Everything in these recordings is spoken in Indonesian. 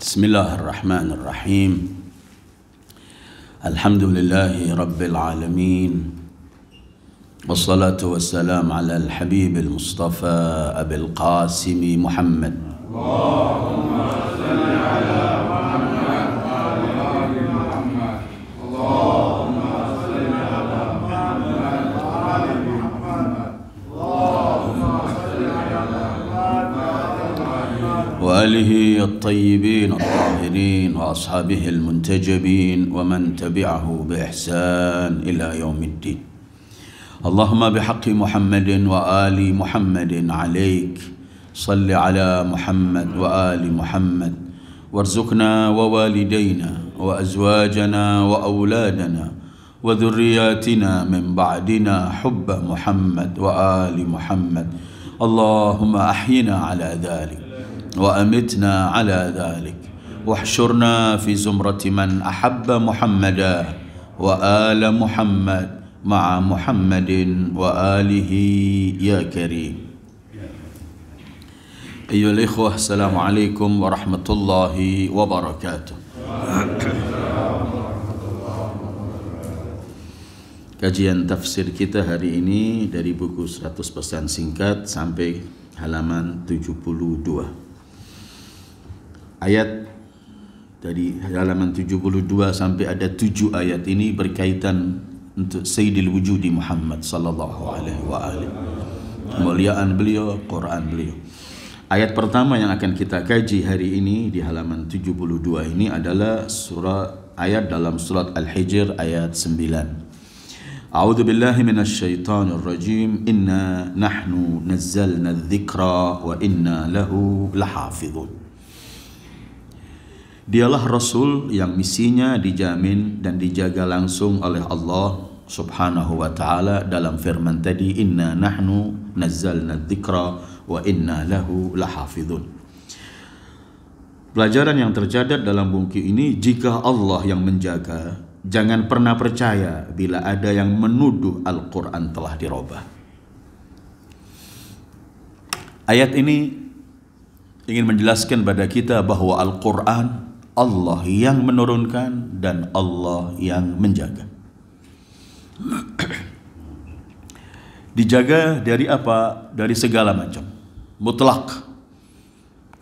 Bismillahirrahmanirrahim. Alhamdulillahi Rabbil Alamin. Wassalatu wassalam ala al-habib al-mustafa Abil Qasimi Muhammad. Allahumma salli ala Muhammad wa ali Muhammad. Allahumma salli ala Muhammad wa ali Muhammad. Allahumma salli ala Muhammad wa alihi at-tayyibin at-tahirin wa ashabihi al-muntajabin wa man tabi'ahu bi ihsan ila yaumiddin. Allahumma bihaqqi Muhammadin wa ali Muhammadin alaik salli ala Muhammad wa ali Muhammad warzuqna wa walidayna wa azwajana wa awladana wa dhurriyyatina min ba'dina hubba Muhammad wa ali Muhammad. Allahumma ahyina ala dhalik wa amitna ala dhalik wahsyurna fi zumrati man ahabba Muhammadan wa ala Muhammad ma'a Muhammadin wa alihi ya karim. Ayyuhal ikhwah, assalamualaikum warahmatullahi wabarakatuh. Kajian tafsir kita hari ini dari buku 100% singkat sampai halaman 72. Ayat dari halaman 72 sampai ada 7 ayat ini berkaitan untuk Sayyidil Wujudi Muhammad sallallahu alaihi wa alihi. Kemuliaan beliau, Quran beliau. Ayat pertama yang akan kita kaji hari ini di halaman 72 ini adalah ayat dalam surat Al-Hijr ayat 9. A'udzu billahi minasy syaithanir rajim. Inna nahnu nazzalna adz-dzikra wa inna lahu lahafizun. Dialah Rasul yang misinya dijamin dan dijaga langsung oleh Allah subhanahu wa ta'ala dalam firman tadi, inna nahnu nazzalna dzikra wa inna lahu lahafizun. Pelajaran yang tercatat dalam buku ini, jika Allah yang menjaga, jangan pernah percaya bila ada yang menuduh Al-Quran telah dirubah. Ayat ini ingin menjelaskan pada kita bahwa Al-Quran Allah yang menurunkan dan Allah yang menjaga. Dijaga dari apa? Dari segala macam. Mutlak.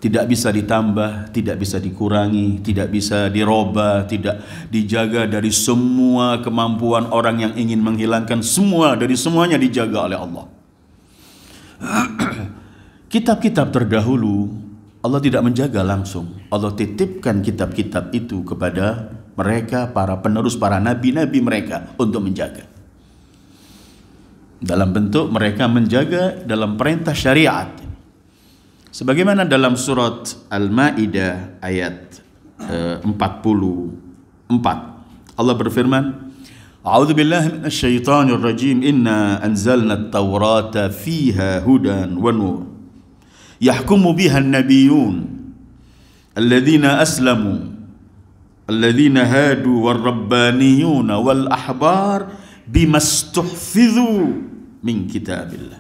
Tidak bisa ditambah, tidak bisa dikurangi, tidak bisa dirubah, tidak dijaga dari semua kemampuan orang yang ingin menghilangkan semua, dari semuanya dijaga oleh Allah. Kitab-kitab terdahulu Allah tidak menjaga langsung. Allah titipkan kitab-kitab itu kepada mereka, para penerus, para nabi-nabi mereka untuk menjaga. Dalam bentuk mereka menjaga dalam perintah syariat. Sebagaimana dalam surat Al-Maidah ayat 44. Allah berfirman, A'udzu billahi minasy syaithanir rajim. Inna anzalna at-taurata fiha hudan wa nur. Yahkumu biha an-nabiyyun alladhina aslamu alladhina hadu war-rabbaniyun wal ahbar bimastuhfidhu min kitabillah.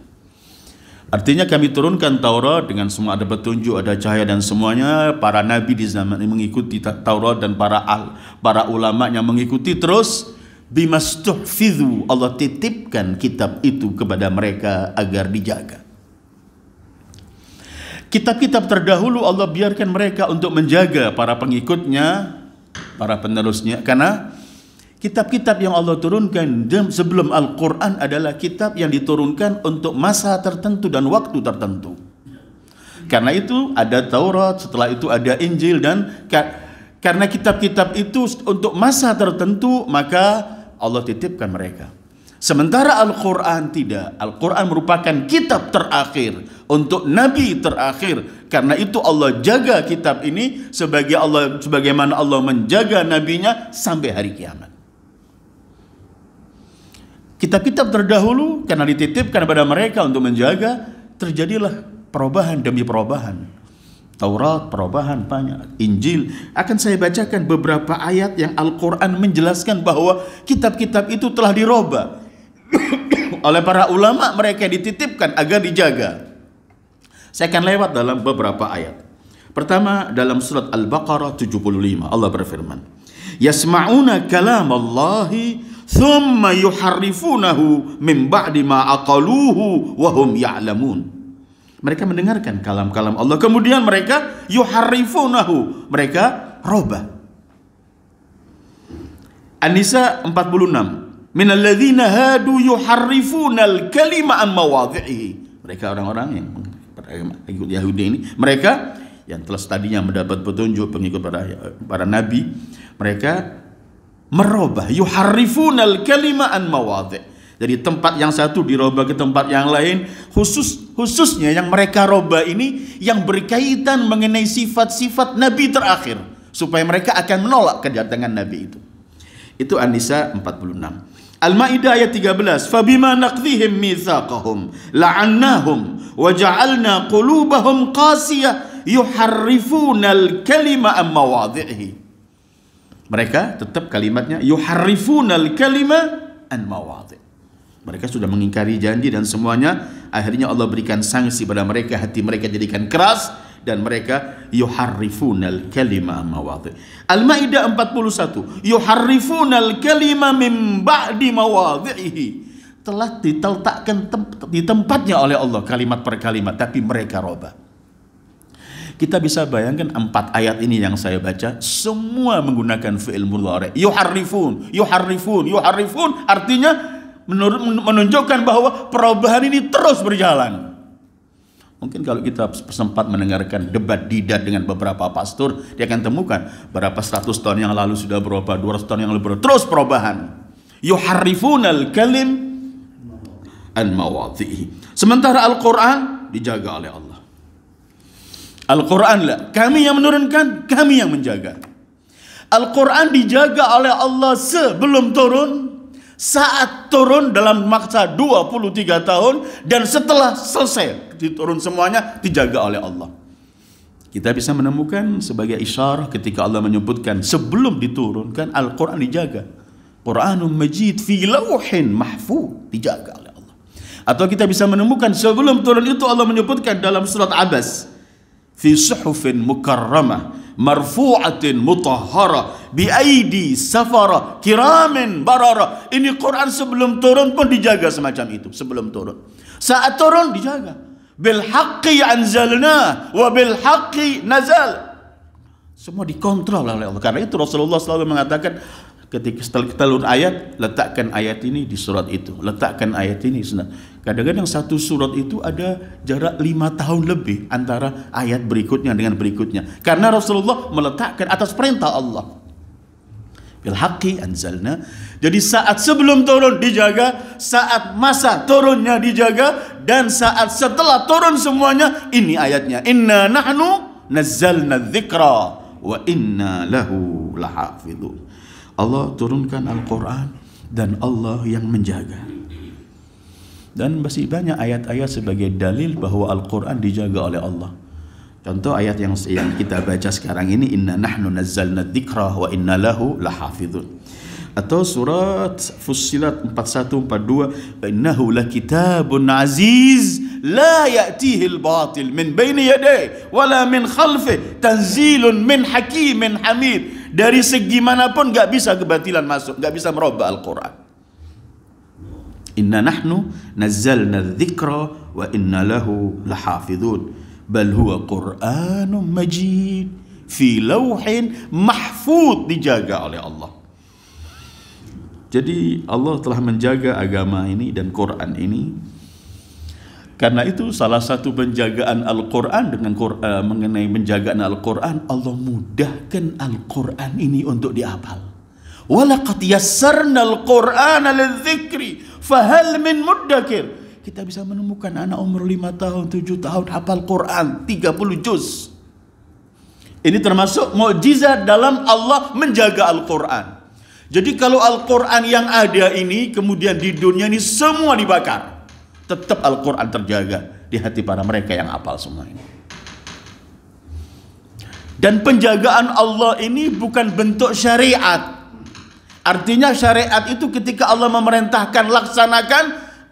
Artinya kami turunkan Taurat dengan semua ada petunjuk, ada cahaya dan semuanya. Para nabi di zaman ini mengikuti Taurat dan para ulama yang mengikuti terus. Bimastuhfidhu, Allah titipkan kitab itu kepada mereka agar dijaga. Kitab-kitab terdahulu Allah biarkan mereka untuk menjaga para pengikutnya, para penerusnya. Karena kitab-kitab yang Allah turunkan sebelum Al-Quran adalah kitab yang diturunkan untuk masa tertentu dan waktu tertentu. Karena itu ada Taurat, setelah itu ada Injil, dan karena kitab-kitab itu untuk masa tertentu, maka Allah titipkan mereka. Sementara Al-Quran tidak. Al-Quran merupakan kitab terakhir untuk nabi terakhir. Karena itu Allah jaga kitab ini sebagaimana Allah menjaga nabinya sampai hari kiamat. Kitab-kitab terdahulu karena dititipkan kepada mereka untuk menjaga, terjadilah perubahan demi perubahan. Taurat perubahan banyak, Injil. Akan saya bacakan beberapa ayat yang Al-Quran menjelaskan bahwa kitab-kitab itu telah dirubah oleh para ulama, mereka dititipkan agar dijaga. Saya akan lewat dalam beberapa ayat. Pertama dalam surat Al-Baqarah 75 Allah berfirman, "Yasma'una kalam Allahi thumma yuharrifunahu min ba'di ma aqaluhu wa hum ya'lamun." Mereka mendengarkan kalam-kalam Allah, kemudian mereka yuharrifunahu, mereka robah. An-Nisa 46, "Minalladzina hadu yuharrifunal kalima an mawadhi'ihi." Mereka orang-orang yang ikut Yahudi ini, mereka yang telah tadinya mendapat petunjuk pengikut para nabi, mereka merubah, yuharrifunal kalima an mawadhi'. Jadi tempat yang satu dirubah ke tempat yang lain, khususnya yang mereka rubah ini yang berkaitan mengenai sifat-sifat nabi terakhir, supaya mereka akan menolak kedatangan nabi itu. Itu An-Nisa 46. Al-Maidah ayat 13, "Fabima naqdhihim mitsaqahum la'annahum wa ja'alna qulubahum qasiyah yuharrifunal kalima an mawadhi'ihi." Mereka tetap kalimatnya yuharrifunal kalima an mawadhi'. Mereka sudah mengingkari janji dan semuanya, akhirnya Allah berikan sanksi pada mereka, hati mereka jadikan keras dan mereka yuharrifunal kalima an mawadhi'. Al-Maidah 41, yuharrifunal kalima min ba'di mawadhi'ihi. Telah diletakkan di tempatnya oleh Allah kalimat per kalimat, tapi mereka robah. Kita bisa bayangkan 4 ayat ini yang saya baca, semua menggunakan fi'il mudhari'. Yuharrifun, yuharrifun, yuharrifun, artinya menunjukkan bahwa perubahan ini terus berjalan. Mungkin kalau kita sempat mendengarkan debat didat dengan beberapa pastor, dia akan temukan berapa 100 tahun yang lalu sudah berubah, 200 tahun yang lalu berubah, terus perubahan. Yuharrifunal kalim an mawadhi'i. Sementara Al-Quran dijaga oleh Allah. Al-Quran lah, kami yang menurunkan, kami yang menjaga. Al-Quran dijaga oleh Allah sebelum turun, saat turun dalam masa 23 tahun, dan setelah selesai diturun semuanya dijaga oleh Allah. Kita bisa menemukan sebagai isyarah ketika Allah menyebutkan sebelum diturunkan Al-Quran dijaga. Quranun Majid fi lawhin mahfuz, dijaga oleh Allah. Atau kita bisa menemukan sebelum turun itu Allah menyebutkan dalam surat Abas, fi suhufin mukarramah marfu'atin mutahhara bi aidi safara kiramin barara. Ini Quran sebelum turun pun dijaga semacam itu, sebelum turun. Saat turun dijaga. Bil haqqi anzalna wa bil haqqi nazal. Semua dikontrol oleh Allah. Karena itu Rasulullah selalu mengatakan ketika setelah kita turun ayat, letakkan ayat ini di surat itu, letakkan ayat ini. Kadang-kadang satu surat itu ada jarak 5 tahun lebih antara ayat berikutnya dengan berikutnya. Karena Rasulullah meletakkan atas perintah Allah. Bil haqqi anzalna. Jadi saat sebelum turun dijaga, saat masa turunnya dijaga, dan saat setelah turun semuanya, ini ayatnya. Inna nahnu nazzalna dzikra wa inna lahu lahafidun. Allah turunkan Al-Quran dan Allah yang menjaga. Dan masih banyak ayat-ayat sebagai dalil bahwa Al-Quran dijaga oleh Allah. Contoh ayat yang kita baca sekarang ini, inna nahnu nazzalna dzikra wa inna lahu lahafidun. Atau surat Fussilat 41-42, innahu lakitabun aziz la ya'tihi al-batil min baini yadayhi wala min khalfihi tanzilun min hakimin hamid. Dari segi manapun gak bisa kebatilan masuk, gak bisa merubah Al-Quran. Inna nahnu nazzalna dzikra wa inna lahu lahafidun bal huwa Qur'anun Majid fi lawhin mahfuz, dijaga oleh Allah. Jadi Allah telah menjaga agama ini dan Quran ini. Karena itu salah satu penjagaan Al-Quran dengan mengenai penjagaan Al-Quran, Allah mudahkan Al-Quran ini untuk dihafal. Walaqad yassarna al-Qur'ana lidzikri fahal min muddakir. Kita bisa menemukan anak umur 5 tahun, 7 tahun hafal Quran 30 juz. Ini termasuk mukjizat dalam Allah menjaga Al-Quran. Jadi kalau Al-Quran yang ada ini kemudian di dunia ini semua dibakar, tetap Al-Quran terjaga di hati para mereka yang hafal semua ini. Dan penjagaan Allah ini bukan bentuk syariat. Artinya syariat itu ketika Allah memerintahkan laksanakan,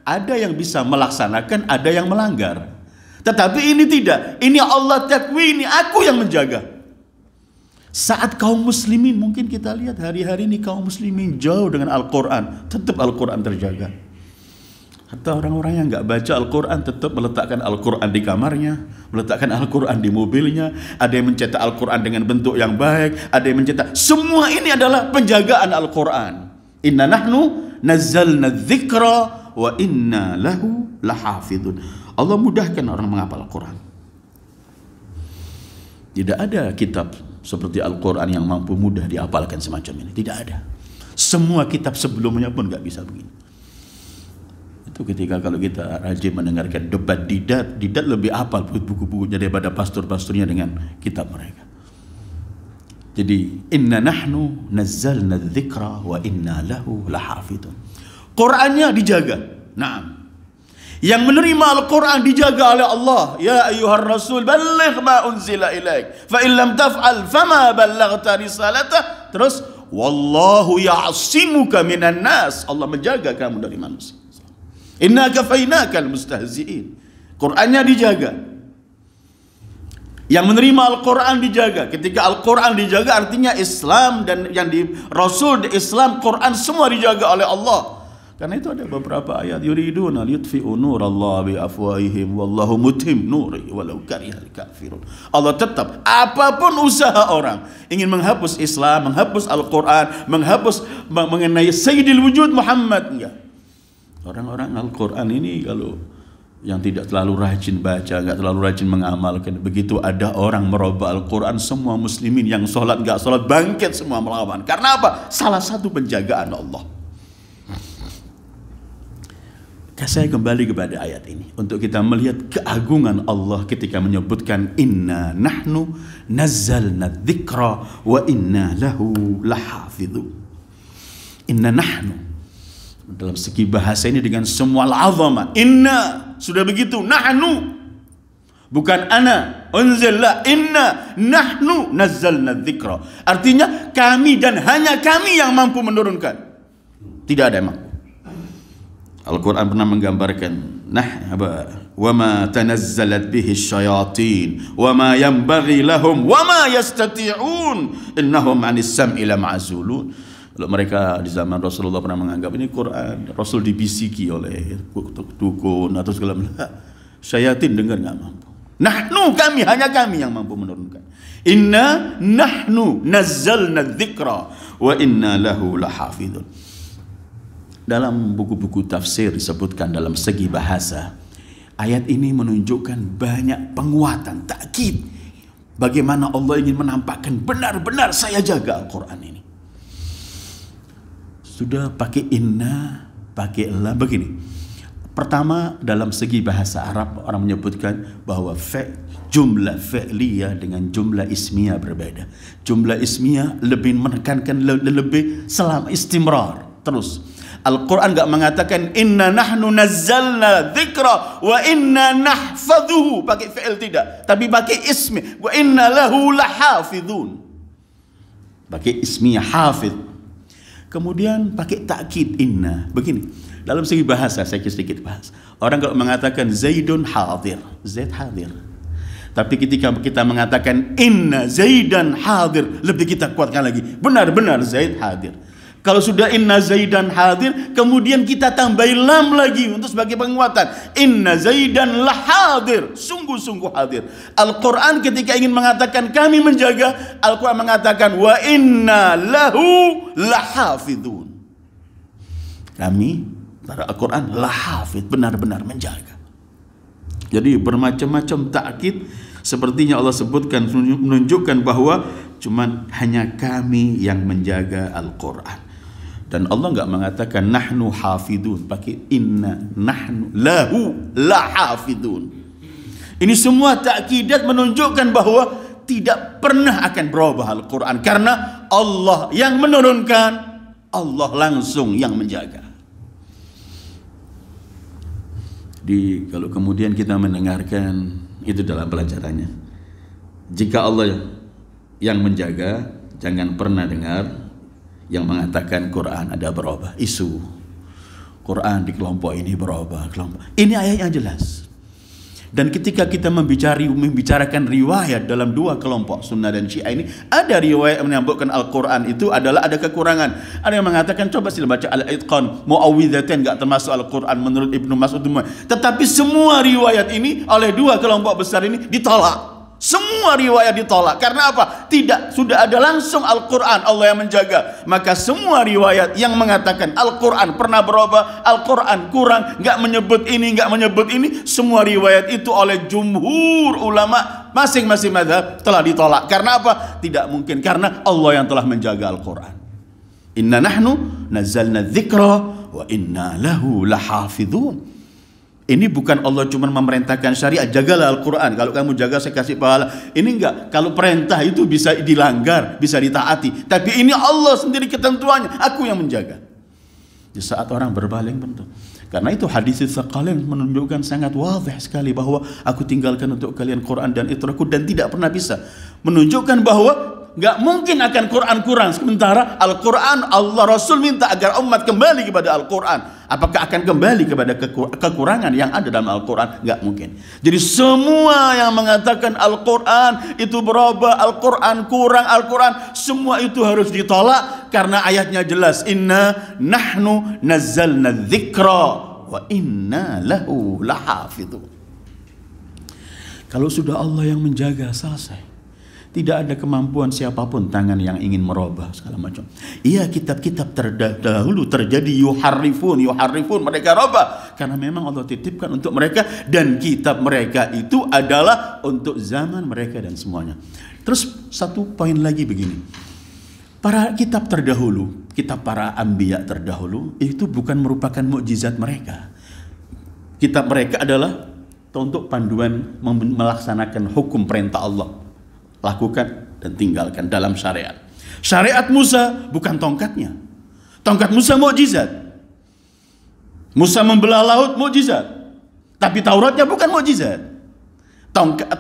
ada yang bisa melaksanakan, ada yang melanggar. Tetapi ini tidak. Ini Allah takwini, aku yang menjaga. Saat kaum muslimin, mungkin kita lihat hari-hari ini kaum muslimin jauh dengan Al-Quran, tetap Al-Quran terjaga. Atau orang-orang yang nggak baca Al-Quran tetap meletakkan Al-Quran di kamarnya, meletakkan Al-Quran di mobilnya, ada yang mencetak Al-Quran dengan bentuk yang baik, ada yang mencetak. Semua ini adalah penjagaan Al-Quran. Inna nahnu nazzalna dzikra wa inna lahu lahafidun. Allah mudahkan orang menghafal Al-Quran. Tidak ada kitab seperti Al-Quran yang mampu mudah dihafalkan semacam ini. Tidak ada. Semua kitab sebelumnya pun nggak bisa begini. Itu ketika kalau kita rajin mendengarkan debat Didat lebih hafal buku-bukunya daripada pastor-pastornya dengan kitab mereka. Jadi inna nahnu nazzalna dzikra wa inna lahu lahafidun. Qur'annya dijaga. Naam. Yang menerima Al-Quran dijaga oleh Allah. Ya ayyuhar rasul balligh ma unzila ilaik. Fa in lam taf'al fama ballaghta risalatah. Terus wallahu ya'simuka minan nas. Allah menjaga kamu dari manusia. Inna kafainakal mustahzi'in. Qur'annya dijaga. Yang menerima Al-Quran dijaga. Ketika Al-Quran dijaga artinya Islam dan yang di Rasul di Islam, Quran semua dijaga oleh Allah. Karena itu ada beberapa ayat yuriduna liyutfi'u nurallahi bi afwahihim wallahu mutim nuri walau karihal kafirun. Allah tetap apapun usaha orang ingin menghapus Islam, menghapus Al-Quran, menghapus mengenai Sayyidil Wujud Muhammad, enggak. Orang-orang Al-Quran ini kalau yang tidak terlalu rajin baca, nggak terlalu rajin mengamalkan, begitu ada orang merubah Al-Quran, semua muslimin yang sholat nggak sholat bangkit semua melawan. Karena apa? Salah satu penjagaan Allah. Saya kembali kepada ayat ini untuk kita melihat keagungan Allah ketika menyebutkan inna nahnu nazzalna dzikra wa inna lahu lahafidhu. Inna nahnu dalam segi bahasa ini dengan semua al-azamah. Inna sudah begitu, nahnu bukan ana, unzillah, inna nahnu nazzalna dzikra. Artinya kami dan hanya kami yang mampu menurunkan. Tidak ada yang mampu. Al-Quran pernah menggambarkan wa ma tanazzalat bihi syayatin wa ma yanbaghi lahum wa ma yastati'un innahum 'anis sam'i lama'zulun. Kalau mereka di zaman Rasulullah pernah menganggap ini Quran Rasul dibisiki oleh dukun atau segala macam. Syayatin dengar nggak mampu. Nahnu kami, hanya kami yang mampu menurunkan. Inna nahnu nazzalna dzikra wa inna lahu lahafidun. Dalam buku-buku tafsir disebutkan dalam segi bahasa, ayat ini menunjukkan banyak penguatan, takkid. Bagaimana Allah ingin menampakkan benar-benar saya jaga Al-Quran ini. Sudah pakai inna, pakai la, begini. Pertama, dalam segi bahasa Arab, orang menyebutkan bahwa jumlah fi'liyah dengan jumlah ismiyah berbeda. Jumlah ismiyah lebih menekankan lebih selama istimrar, terus. Al-Quran enggak mengatakan inna nahnu nazzalna dzikra wa inna nahfadhuhu pakai fi'il, tidak, tapi pakai ismi wa inna lahu lahafidhun, pakai ismiyah hafidh. Kemudian pakai takkid inna. Begini, dalam segi bahasa saya sedikit bahas. Orang kalau mengatakan Zaidun hadir, Zaid hadir. Tapi ketika kita mengatakan inna Zaidan hadir, lebih kita kuatkan lagi, benar-benar Zaid hadir. Kalau sudah inna Zaidan hadir, kemudian kita tambahin lam lagi untuk sebagai penguatan. Inna Zaidan lahadir, sungguh-sungguh hadir. Al-Quran ketika ingin mengatakan kami menjaga, Al-Quran mengatakan wa inna lahu lahafidun. Kami, para Al-Quran, lahafid, benar-benar menjaga. Jadi bermacam-macam takkid sepertinya Allah sebutkan, menunjukkan bahwa cuman hanya kami yang menjaga Al-Quran. Dan Allah enggak mengatakan nahnu hafidun, pakai inna nahnu lahu lahafidun. Ini semua takkidat menunjukkan bahwa tidak pernah akan berubah Al-Quran, karena Allah yang menurunkan, Allah langsung yang menjaga. Jadi kalau kemudian kita mendengarkan itu dalam pelajarannya, jika Allah yang menjaga, jangan pernah dengar yang mengatakan Quran ada berubah, isu Quran di kelompok ini berubah, kelompok ini ayatnya jelas. Dan ketika kita membicarakan riwayat dalam dua kelompok Sunnah dan Syiah ini, ada riwayat yang menyebutkan Al-Quran itu adalah ada kekurangan. Ada yang mengatakan coba sila baca Al-Itqan, Muawwidzatain enggak termasuk Al-Quran menurut Ibnu Mas'ud. Tetapi semua riwayat ini oleh dua kelompok besar ini ditolak. Semua riwayat ditolak. Karena apa? Tidak, sudah ada langsung Al-Quran Allah yang menjaga. Maka semua riwayat yang mengatakan Al-Quran pernah berubah, Al-Quran kurang, nggak menyebut ini, nggak menyebut ini, semua riwayat itu oleh jumhur ulama masing-masing mazhab telah ditolak. Karena apa? Tidak mungkin, karena Allah yang telah menjaga Al-Quran. Inna nahnu nazzalna dzikra wa inna lahu lahafidhun. Ini bukan Allah cuma memerintahkan syariat, jagalah Al-Quran. Kalau kamu jaga saya kasih pahala. Ini enggak. Kalau perintah itu bisa dilanggar, bisa ditaati. Tapi ini Allah sendiri ketentuannya. Aku yang menjaga. Di saat orang berpaling bentuk. Karena itu hadis Tsaqalain menunjukkan sangat wadih sekali bahwa aku tinggalkan untuk kalian Quran dan itraku, dan tidak pernah bisa menunjukkan bahwa nggak mungkin akan Quran kurang. Sementara Al-Quran Allah Rasul minta agar umat kembali kepada Al-Quran. Apakah akan kembali kepada kekurangan yang ada dalam Al-Quran? Nggak mungkin. Jadi semua yang mengatakan Al-Quran itu berubah, Al-Quran kurang, Al-Quran, semua itu harus ditolak. Karena ayatnya jelas, Inna nahnu nazzalna dzikra wa inna lahu lahafidhun. Kalau sudah Allah yang menjaga, selesai. Tidak ada kemampuan siapapun tangan yang ingin merubah segala macam. Iya, kitab-kitab terdahulu terjadi yuharrifun, mereka robah karena memang Allah titipkan untuk mereka, dan kitab mereka itu adalah untuk zaman mereka dan semuanya. Terus satu poin lagi begini. Para kitab terdahulu, kitab para anbiya terdahulu itu bukan merupakan mukjizat mereka. Kitab mereka adalah untuk panduan melaksanakan hukum perintah Allah. Lakukan dan tinggalkan dalam syariat. Syariat Musa bukan tongkatnya. Tongkat Musa mukjizat. Musa membelah laut mukjizat. Tapi Tauratnya bukan mukjizat.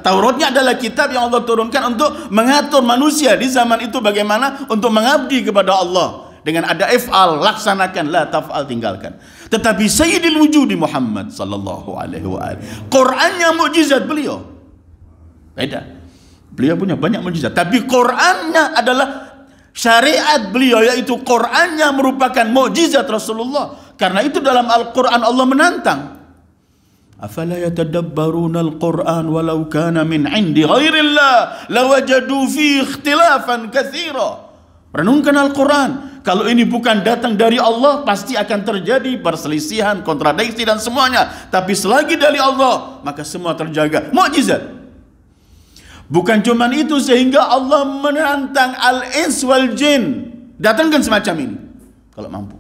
Tauratnya adalah kitab yang Allah turunkan untuk mengatur manusia di zaman itu bagaimana untuk mengabdi kepada Allah. Dengan ada if'al, laksanakan, la taf'al, tinggalkan. Tetapi Sayyidil Wujudi Muhammad sallallahu alaihi wa alihi, Qur'annya mukjizat beliau. Beda. Beliau punya banyak mukjizat, tapi Qur'annya adalah syariat beliau, yaitu Qur'annya merupakan mukjizat Rasulullah. Karena itu dalam Al-Quran Allah menantang, afala yatadabbaruna al-Quran walau kana min indi ghairillah lawajadu fi ikhtilafan katsira. Renungkan Al-Quran. Kalau ini bukan datang dari Allah, pasti akan terjadi perselisihan, kontradiksi dan semuanya. Tapi selagi dari Allah, maka semua terjaga. Mukjizat. Bukan cuma itu, sehingga Allah menantang al-ins wal jin, datangkan semacam ini kalau mampu.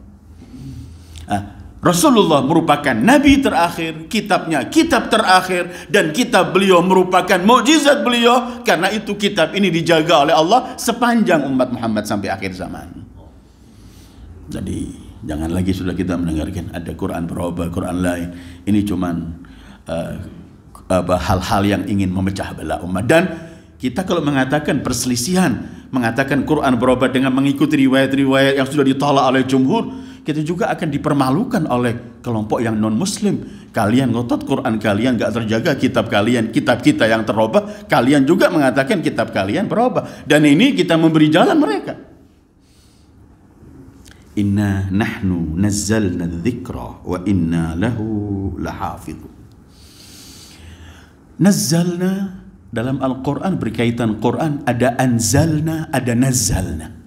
Rasulullah merupakan nabi terakhir, kitabnya kitab terakhir, dan kitab beliau merupakan mukjizat beliau. Karena itu kitab ini dijaga oleh Allah sepanjang umat Muhammad sampai akhir zaman. Jadi jangan lagi sudah kita mendengarkan ada Quran berubah, Quran lain. Ini cuman hal-hal yang ingin memecah belah umat. Dan kita kalau mengatakan perselisihan, mengatakan Quran berubah dengan mengikuti riwayat-riwayat yang sudah ditolak oleh jumhur, kita juga akan dipermalukan oleh kelompok yang non-muslim. Kalian ngotot Quran kalian gak terjaga, kitab kalian, kitab kita yang terubah, kalian juga mengatakan kitab kalian berubah. Dan ini kita memberi jalan mereka. Inna nahnu nazzalna dzikra wa inna lahu lahafidhun. Nazzalna dalam Al-Quran berkaitan Quran, ada anzalna, ada nazzalna.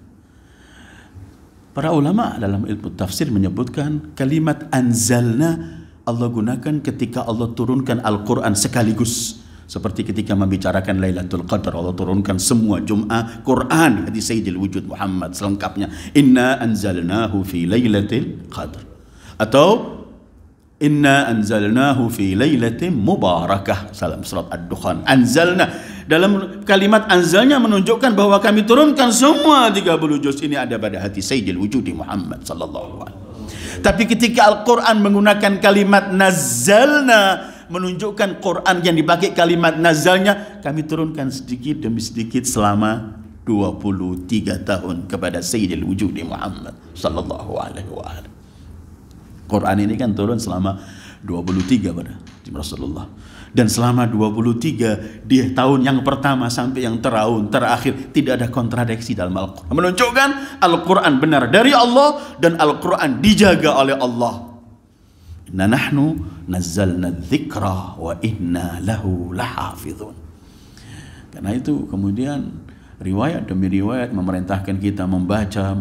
Para ulama dalam ilmu tafsir menyebutkan kalimat anzalna Allah gunakan ketika Allah turunkan Al-Quran sekaligus. Seperti ketika membicarakan Lailatul Qadar, Allah turunkan semua Jum'ah Quran di Sayyidil Wujud Muhammad selengkapnya. Inna anzalnahu fi Lailatul Qadar. Atau Inna anzalnahu fi lailatin mubarakah, salam surat Ad-Dukhan. Anzalna, dalam kalimat anzalnya menunjukkan bahwa kami turunkan semua 30 juz ini ada pada hati Sayyidil Wujudi Muhammad sallallahu alaihi wasallam. Tapi ketika Al-Quran menggunakan kalimat nazzalna, menunjukkan Quran yang dipakai kalimat nazalnya, kami turunkan sedikit demi sedikit selama 23 tahun kepada Sayyidil Wujudi Muhammad sallallahu alaihi wasallam. Quran ini kan turun selama 23 pada Rasulullah. Dan selama 23 di tahun yang pertama sampai yang terakhir tidak ada kontradiksi dalam Al-Quran. Menunjukkan Al-Quran benar dari Allah dan Al-Quran dijaga oleh Allah. Inna nahnu nazzalna dzikra wa inna lahu lahafizun. Karena itu kemudian riwayat demi riwayat memerintahkan kita membaca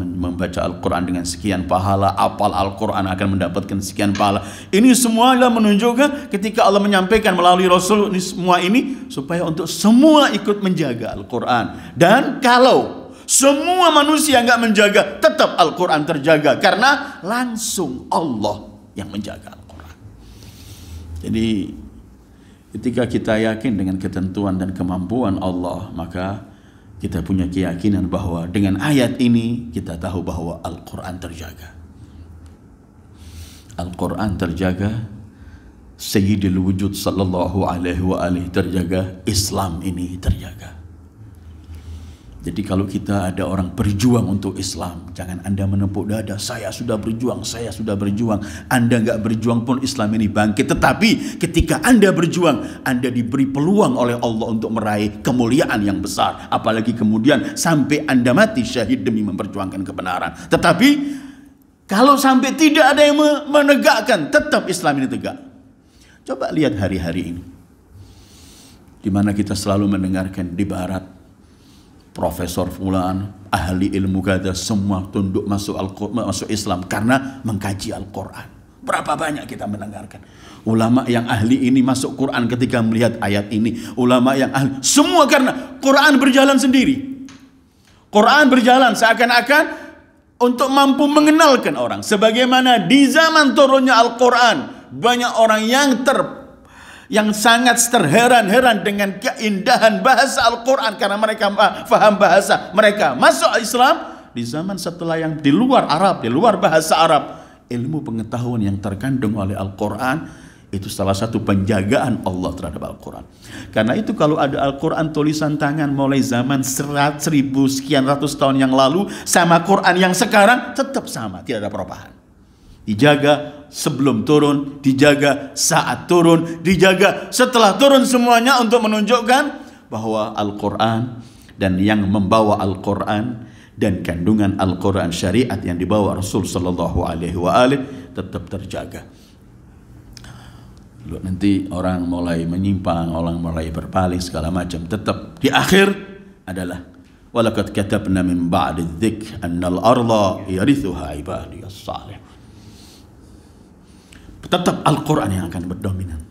Al-Quran dengan sekian pahala, apal Al-Quran akan mendapatkan sekian pahala. Ini semua adalah menunjukkan ketika Allah menyampaikan melalui Rasul ini semua ini supaya untuk semua ikut menjaga Al-Quran. Dan kalau semua manusia nggak menjaga, tetap Al-Quran terjaga karena langsung Allah yang menjaga Al-Quran. Jadi ketika kita yakin dengan ketentuan dan kemampuan Allah, maka kita punya keyakinan bahwa dengan ayat ini kita tahu bahwa Al-Quran terjaga. Al-Quran terjaga, Sayyidul Wujud sallallahu alaihi wa alihi terjaga, Islam ini terjaga. Jadi kalau kita ada orang berjuang untuk Islam, jangan Anda menepuk dada, saya sudah berjuang. Anda nggak berjuang pun Islam ini bangkit. Tetapi ketika Anda berjuang, Anda diberi peluang oleh Allah untuk meraih kemuliaan yang besar. Apalagi kemudian sampai Anda mati syahid demi memperjuangkan kebenaran. Tetapi kalau sampai tidak ada yang menegakkan, tetap Islam ini tegak. Coba lihat hari-hari ini, di mana kita selalu mendengarkan di Barat, Profesor fulan, ahli ilmu kata, semua tunduk masuk Islam karena mengkaji Al-Quran. Berapa banyak kita mendengarkan ulama yang ahli ini masuk Quran ketika melihat ayat ini. Ulama yang ahli, semua karena Quran berjalan sendiri. Quran berjalan seakan-akan untuk mampu mengenalkan orang. Sebagaimana di zaman turunnya Al-Quran, banyak orang yang sangat terheran-heran dengan keindahan bahasa Al-Quran karena mereka faham bahasa, mereka masuk Islam. Di zaman setelah yang di luar Arab, di luar bahasa Arab, ilmu pengetahuan yang terkandung oleh Al-Quran itu salah satu penjagaan Allah terhadap Al-Quran. Karena itu kalau ada Al-Quran tulisan tangan mulai zaman 1000 sekian ratus tahun yang lalu sama Quran yang sekarang tetap sama, tidak ada perubahan. Dijaga sebelum turun, dijaga saat turun, dijaga setelah turun, semuanya untuk menunjukkan bahwa Al-Quran dan yang membawa Al-Quran dan kandungan Al-Quran syariat yang dibawa Rasul sallallahu alaihi wa alihi tetap terjaga. Lalu nanti orang mulai menyimpang, orang mulai berpaling segala macam, tetap di akhir adalah walaqad katabna min ba'di dzikr annal arda yarithuha ibadiyas salih. Tetap Al-Quran yang akan berdominan.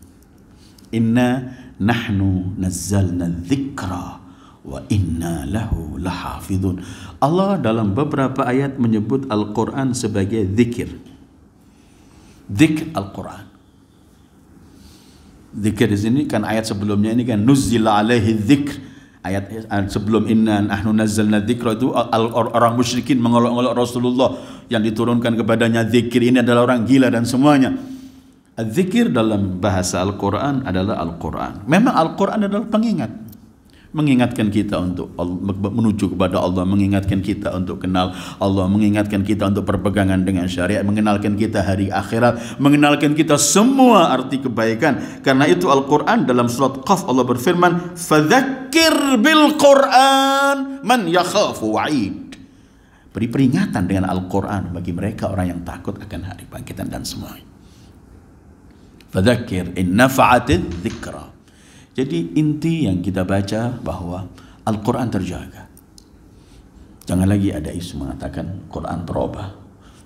Inna nahnu nazzalna dzikra wa inna lahu lahafizun. Allah dalam beberapa ayat menyebut Al-Quran sebagai zikir. Zikr Al-Quran. Zikir di sini kan ayat sebelumnya ini kan nuzzila alaihi dzikr. Ayat sebelum inna nahnu nazzalna dzikra itu orang musyrikin mengolok-olok Rasulullah yang diturunkan kepadanya zikir ini adalah orang gila dan semuanya. Zikir dalam bahasa Al-Quran adalah Al-Quran. Memang Al-Quran adalah pengingat. Mengingatkan kita untuk menuju kepada Allah, mengingatkan kita untuk kenal Allah, mengingatkan kita untuk berpegangan dengan syariat, mengenalkan kita hari akhirat, mengenalkan kita semua arti kebaikan. Karena itu Al-Quran dalam surat Qaf Allah berfirman, "Fadzakir bil Quran man yakhafu wa'id." Beri peringatan dengan Al-Quran bagi mereka orang yang takut akan hari bangkitan dan semuanya. Fadzakir in nafa'atid dzikra. Jadi inti yang kita baca bahwa Al-Quran terjaga. Jangan lagi ada isu mengatakan Quran berubah.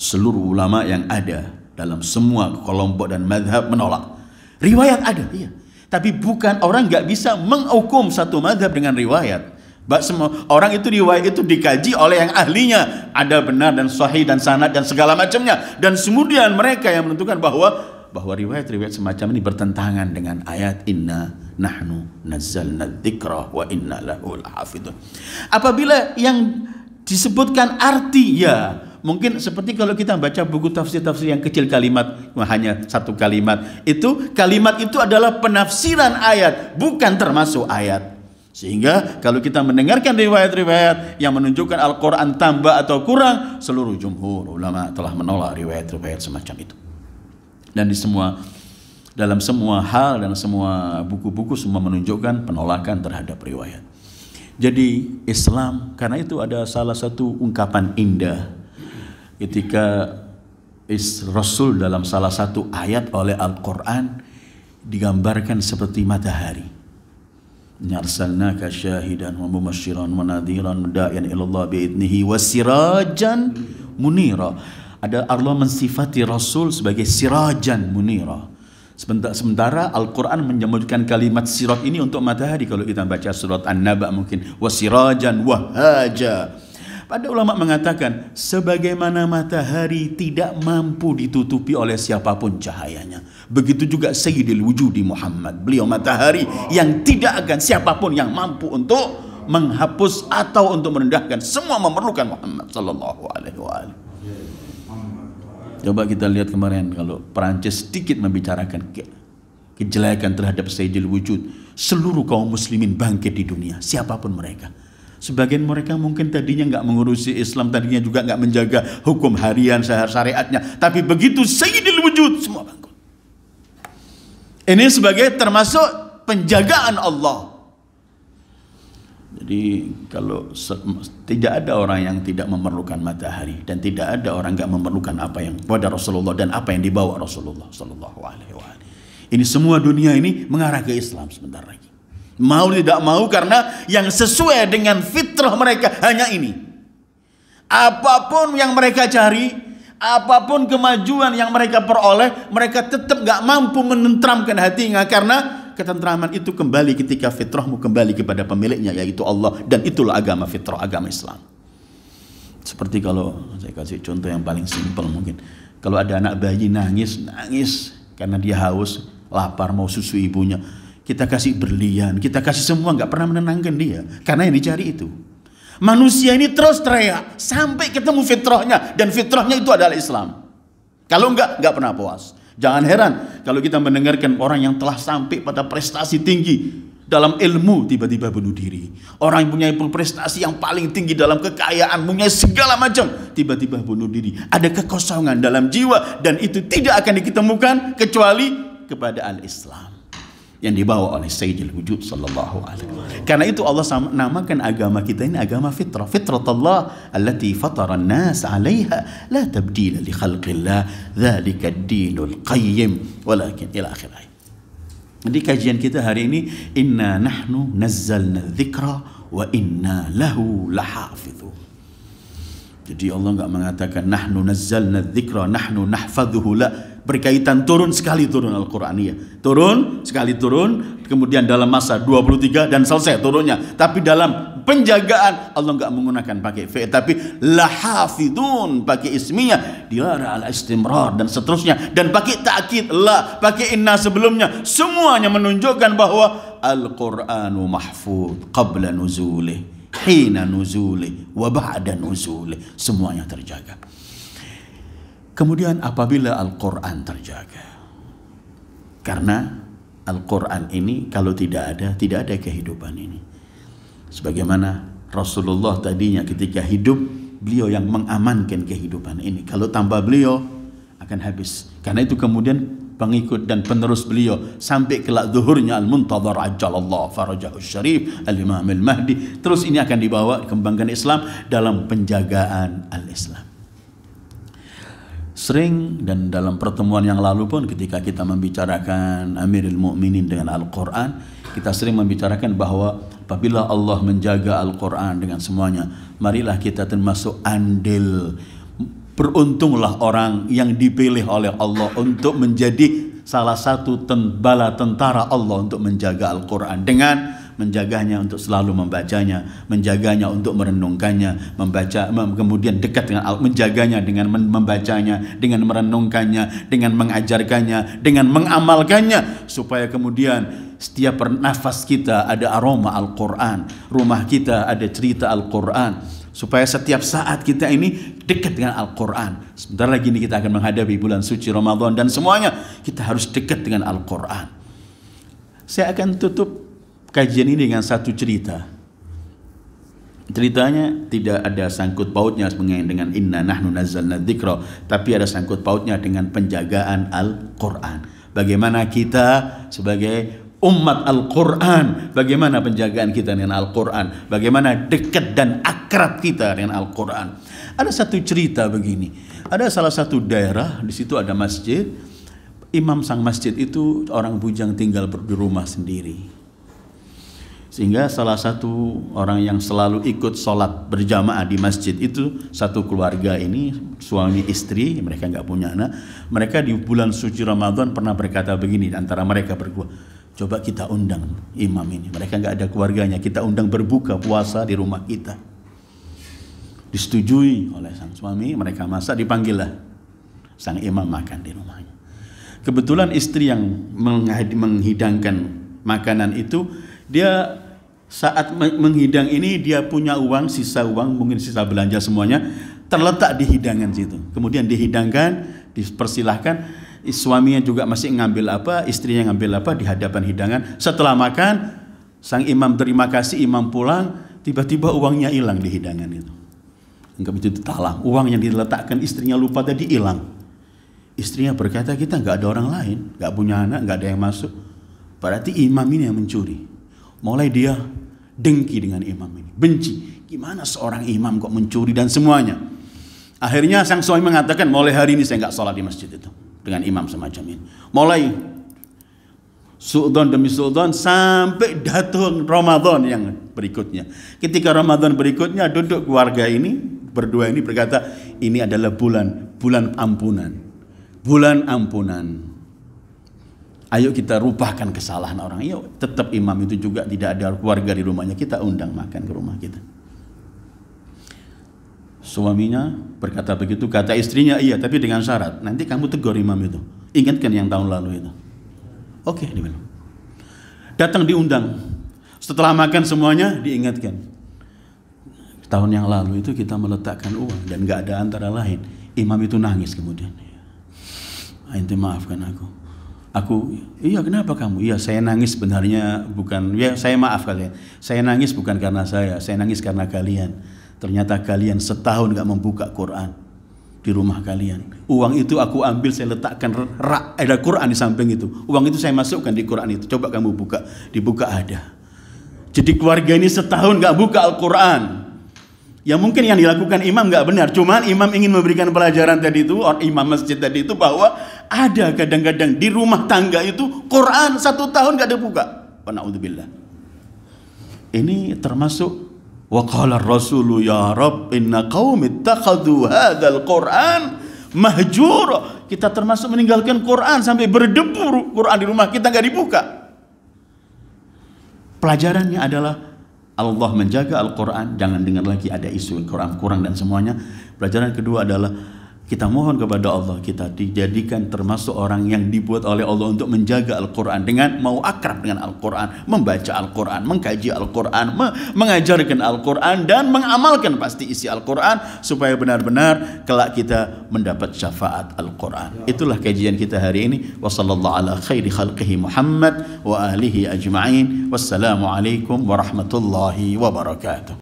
Seluruh ulama yang ada dalam semua kelompok dan madhab menolak. Riwayat ada, iya. Tapi bukan, orang nggak bisa menghukum satu madhab dengan riwayat. Semua orang itu riwayat itu dikaji oleh yang ahlinya. Ada benar dan sahih dan sanad dan segala macamnya. Dan kemudian mereka yang menentukan bahwa riwayat-riwayat semacam ini bertentangan dengan ayat inna nahnu nazzalna dzikra wa inna lahu lahafizun. Apabila yang disebutkan arti, ya mungkin seperti kalau kita baca buku tafsir-tafsir yang kecil, kalimat hanya satu kalimat, itu kalimat itu adalah penafsiran ayat, bukan termasuk ayat. Sehingga kalau kita mendengarkan riwayat-riwayat yang menunjukkan Al-Quran tambah atau kurang, seluruh jumhur ulama telah menolak riwayat-riwayat semacam itu. Dan di semua Dalam semua hal dan semua buku-buku semua menunjukkan penolakan terhadap riwayat. Jadi Islam, karena itu ada salah satu ungkapan indah ketika Rasul dalam salah satu ayat oleh Al-Quran digambarkan seperti matahari. Arsalnaka syahidan wa mubasysyiran wa nadhiran da'iyan ila Allah bi'idnihi wa sirajan munira. Ada Allah mensifati Rasul sebagai sirajan munira. Sementara Al-Quran menyebutkan kalimat sirat ini untuk matahari. Kalau kita baca surat An-Naba mungkin wasirajan wahaja. Pada ulama mengatakan sebagaimana matahari tidak mampu ditutupi oleh siapapun cahayanya, begitu juga Sayyidil Wujudi Muhammad, beliau matahari yang tidak akan siapapun yang mampu untuk menghapus atau untuk merendahkan. Semua memerlukan Muhammad sallallahu alaihi wasallam. Coba kita lihat kemarin kalau Perancis sedikit membicarakan kejelekan terhadap Sayyidil Wujud, seluruh kaum muslimin bangkit di dunia, siapapun mereka. Sebagian mereka mungkin tadinya nggak mengurusi Islam, tadinya juga nggak menjaga hukum harian syariatnya, tapi begitu Sayyidil Wujud semua bangkit. Ini sebagai termasuk penjagaan Allah. Jadi kalau tidak ada orang yang tidak memerlukan matahari dan tidak ada orang nggak memerlukan apa yang pada Rasulullah dan apa yang dibawa Rasulullah Sallallahu Alaihi Wasallam. Ini semua dunia ini mengarah ke Islam sebentar lagi. Mau tidak mau karena yang sesuai dengan fitrah mereka hanya ini. Apapun yang mereka cari, apapun kemajuan yang mereka peroleh, mereka tetap nggak mampu menenteramkan hatinya karena ketentraman itu kembali ketika fitrahmu kembali kepada pemiliknya, yaitu Allah, dan itulah agama fitrah, agama Islam. Seperti kalau saya kasih contoh yang paling simpel mungkin, kalau ada anak bayi nangis karena dia haus, lapar, mau susu ibunya, kita kasih berlian, kita kasih semua, nggak pernah menenangkan dia, karena yang dicari itu. Manusia ini terus teriak sampai ketemu fitrahnya, dan fitrahnya itu adalah Islam. Kalau nggak pernah puas. Jangan heran kalau kita mendengarkan orang yang telah sampai pada prestasi tinggi dalam ilmu tiba-tiba bunuh diri. Orang yang punya prestasi yang paling tinggi dalam kekayaan, punya segala macam, tiba-tiba bunuh diri. Ada kekosongan dalam jiwa dan itu tidak akan diketemukan kecuali kepada al-Islam yang dibawa oleh Sayyidil Wujud sallallahu alaihi wasallam. Karena itu Allah namakan agama kita ini agama fitrah. Fitratullah allati fatara an-nas 'alaiha la tabdila li khalqillah dzalika ad-dinul qayyim walakin ila akhir ayat. Jadi kajian kita hari ini inna nahnu nazzalna dzikra wa inna lahu lahafizun. Jadi Allah enggak mengatakan nahnu nazzalna dzikra nahnu nahfadzuhu la, berkaitan turun sekali turun Al-Quraniyah, turun sekali turun, kemudian dalam masa 23 dan selesai turunnya. Tapi dalam penjagaan Allah enggak menggunakan pakai fi'il, tapi lahafidun pakai ismiyah, dilarang ala istimrar dan seterusnya, dan pakai ta'kid la, pakai inna sebelumnya. Semuanya menunjukkan bahwa Al-Qur'anu mahfuz qabla nuzulih, hina nuzulih, wa ba'da nuzulih, semuanya terjaga. Kemudian apabila Al-Quran terjaga, karena Al-Quran ini kalau tidak ada kehidupan ini. Sebagaimana Rasulullah tadinya ketika hidup, beliau yang mengamankan kehidupan ini. Kalau tanpa beliau akan habis. Karena itu kemudian pengikut dan penerus beliau sampai kelak zuhurnya Al-Muntadhar ajjalallahu farajahu syarif Al-Imam Al-Mahdi. Terus ini akan dibawa kembangkan Islam dalam penjagaan Al-Islam. Sering dan dalam pertemuan yang lalu pun ketika kita membicarakan Amirul Mukminin dengan Al-Quran, kita sering membicarakan bahwa apabila Allah menjaga Al-Quran dengan semuanya, marilah kita termasuk andil. Beruntunglah orang yang dipilih oleh Allah untuk menjadi salah satu bala tentara Allah untuk menjaga Al-Quran dengan menjaganya untuk selalu membacanya, menjaganya untuk merenungkannya, membaca, kemudian dekat dengan menjaganya dengan membacanya, dengan merenungkannya, dengan mengajarkannya, dengan mengamalkannya, supaya kemudian setiap nafas kita ada aroma Al-Quran, rumah kita ada cerita Al-Quran, supaya setiap saat kita ini dekat dengan Al-Quran. Sebentar lagi ini kita akan menghadapi bulan suci Ramadan dan semuanya kita harus dekat dengan Al-Quran. Saya akan tutup kajian ini dengan satu cerita. Ceritanya tidak ada sangkut pautnya dengan inna nahnu nazzalna dzikra, tapi ada sangkut pautnya dengan penjagaan Al-Quran. Bagaimana kita sebagai umat Al-Quran, bagaimana penjagaan kita dengan Al-Quran, bagaimana dekat dan akrab kita dengan Al-Quran. Ada satu cerita begini, ada salah satu daerah, di situ ada masjid, imam sang masjid itu orang bujang tinggal di rumah sendiri. Sehingga salah satu orang yang selalu ikut sholat berjamaah di masjid itu satu keluarga ini, suami istri, mereka nggak punya anak. Mereka di bulan suci Ramadan pernah berkata begini antara mereka berdua, coba kita undang imam ini. Mereka nggak ada keluarganya, kita undang berbuka puasa di rumah kita. Disetujui oleh sang suami, mereka masak, dipanggillah sang imam makan di rumahnya. Kebetulan istri yang menghidangkan makanan itu, dia saat menghidang ini dia punya uang, sisa uang, mungkin sisa belanja semuanya terletak di hidangan situ. Kemudian dihidangkan, dipersilahkan, suaminya juga masih ngambil apa, istrinya ngambil apa di hadapan hidangan. Setelah makan, sang imam terima kasih, imam pulang, tiba-tiba uangnya hilang di hidangan itu. Anggap itu talang, uang yang diletakkan istrinya lupa tadi hilang. Istrinya berkata, kita nggak ada orang lain, nggak punya anak, nggak ada yang masuk. Berarti imam ini yang mencuri. Mulai dia dengki dengan imam ini, benci. Gimana seorang imam kok mencuri dan semuanya. Akhirnya sang suami mengatakan, mulai hari ini saya nggak sholat di masjid itu dengan imam semacam ini. Mulai su'udhan demi su'udhan sampai datang Ramadan yang berikutnya. Ketika Ramadan berikutnya duduk keluarga ini berdua ini berkata, ini adalah bulan ampunan. Bulan ampunan. Ayo kita rupakan kesalahan orang. Yuk, tetap imam itu juga tidak ada keluarga di rumahnya, kita undang makan ke rumah kita. Suaminya berkata begitu, kata istrinya, iya tapi dengan syarat, nanti kamu tegur imam itu. Ingatkan yang tahun lalu itu. Oke, dibilang. Datang diundang. Setelah makan semuanya diingatkan. Tahun yang lalu itu kita meletakkan uang dan gak ada antara lain. Imam itu nangis kemudian. Ente maafkan aku. Iya kenapa kamu? Iya saya nangis sebenarnya bukan, ya saya maaf kalian. Saya nangis bukan karena saya nangis karena kalian. Ternyata kalian setahun gak membuka Quran di rumah kalian. Uang itu aku ambil, saya letakkan ada Quran di samping itu. Uang itu saya masukkan di Quran itu. Coba kamu buka, dibuka ada. Jadi keluarga ini setahun gak buka Al-Quran. Ya mungkin yang dilakukan imam nggak benar, cuman imam ingin memberikan pelajaran tadi itu, imam masjid tadi itu, bahwa ada kadang-kadang di rumah tangga itu Quran 1 tahun nggak dibuka. Na'udzubillah. Ini termasuk wa qala ar-rasulu ya Rabb inna qaumi ittakhadhu hadzal Qur'an mahjura. Kita termasuk meninggalkan Quran sampai berdebu Quran di rumah kita nggak dibuka. Pelajarannya adalah Allah menjaga Al-Quran, jangan dengar lagi ada isu Quran kurang dan semuanya. Pelajaran kedua adalah kita mohon kepada Allah, kita dijadikan termasuk orang yang dibuat oleh Allah untuk menjaga Al-Quran dengan mau akrab dengan Al-Quran, membaca Al-Quran, mengkaji Al-Quran, mengajarkan Al-Quran dan mengamalkan pasti isi Al-Quran supaya benar-benar kelak kita mendapat syafaat Al-Quran. Itulah kajian kita hari ini. Wassallallahu ala khairi khalqihi Muhammad wa alihi ajma'in. Wassalamualaikum warahmatullahi wabarakatuh.